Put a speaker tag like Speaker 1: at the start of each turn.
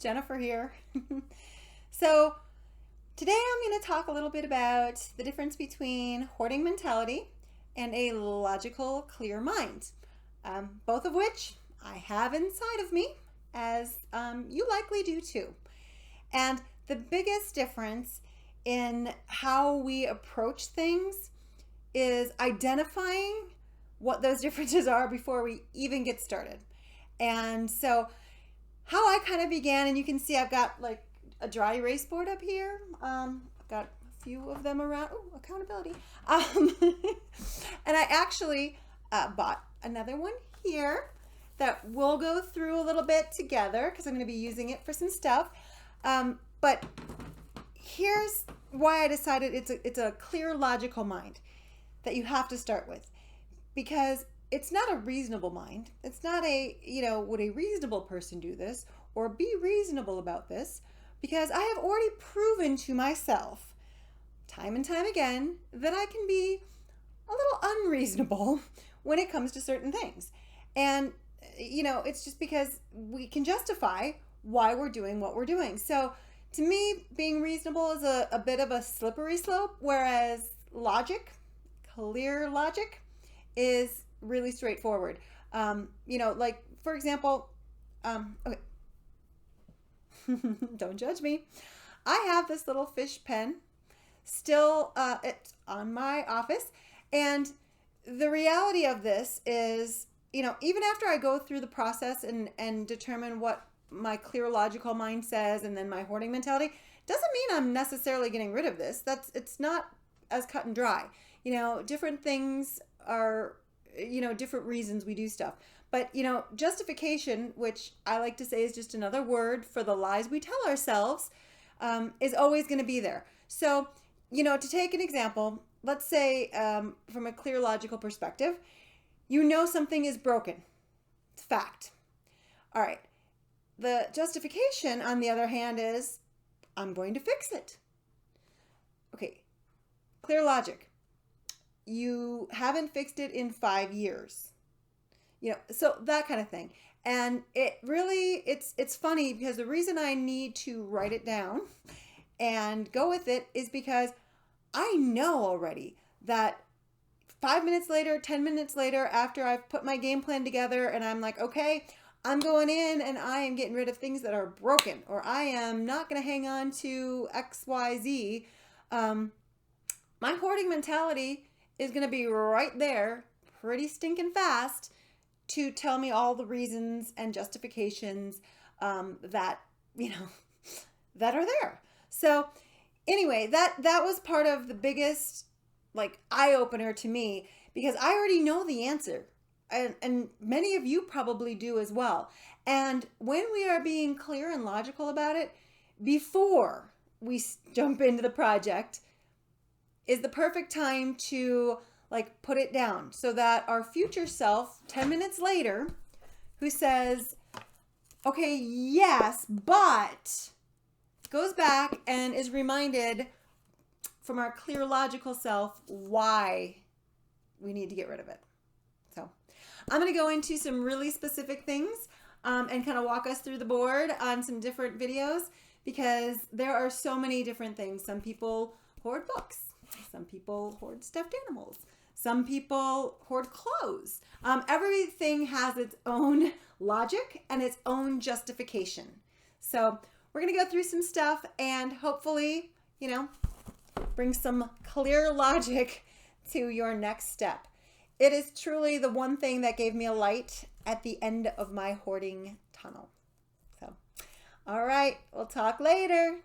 Speaker 1: Jennifer here. So today I'm going to talk a little bit about the difference between hoarding mentality and a logical, clear mind, both of which I have inside of me, as you likely do too. And the biggest difference in how we approach things is identifying what those differences are before we even get started. And so how I kind of began, and you can see I've got like a dry erase board up here. I've got a few of them around. Oh, accountability. And I actually bought another one here that we'll go through a little bit together because I'm going to be using it for some stuff. But here's why I decided it's a clear, logical mind that you have to start with, because it's not a reasonable mind. It's not a, would a reasonable person do this or be reasonable about this? Because I have already proven to myself time and time again that I can be a little unreasonable when it comes to certain things. And, it's just because we can justify why we're doing what we're doing. So to me, being reasonable is a bit of a slippery slope, whereas logic, clear logic, is really straightforward. Like for example, okay, don't judge me. I have this little fish pen still, it's on my office, and the reality of this is, even after I go through the process and determine what my clear logical mind says, and then my hoarding mentality, doesn't mean I'm necessarily getting rid of this. It's not as cut and dry. Different things are, different reasons we do stuff. But, justification, which I like to say is just another word for the lies we tell ourselves, is always going to be there. So, to take an example, let's say from a clear logical perspective, something is broken. It's fact. All right. The justification, on the other hand, is I'm going to fix it. Okay. Clear logic. You haven't fixed it in 5 years. So that kind of thing. And it really, it's funny because the reason I need to write it down and go with it is because I know already that 5 minutes later, 10 minutes later, after I've put my game plan together and I'm like, okay, I'm going in and I am getting rid of things that are broken, or I am not going to hang on to X, Y, Z. My hoarding mentality is going to be right there pretty stinking fast to tell me all the reasons and justifications that that are there. So anyway, that was part of the biggest eye-opener to me, because I already know the answer, and many of you probably do as well. And when we are being clear and logical about it before we jump into the project is the perfect time to put it down, so that our future self 10 minutes later, who says, okay, yes, but, goes back and is reminded from our clear logical self why we need to get rid of it. So I'm going to go into some really specific things and kind of walk us through the board on some different videos, because there are so many different things. Some people hoard books. Some people hoard stuffed animals. Some people hoard clothes. Everything has its own logic and its own justification. So we're going to go through some stuff and hopefully, bring some clear logic to your next step. It is truly the one thing that gave me a light at the end of my hoarding tunnel. So, all right, we'll talk later.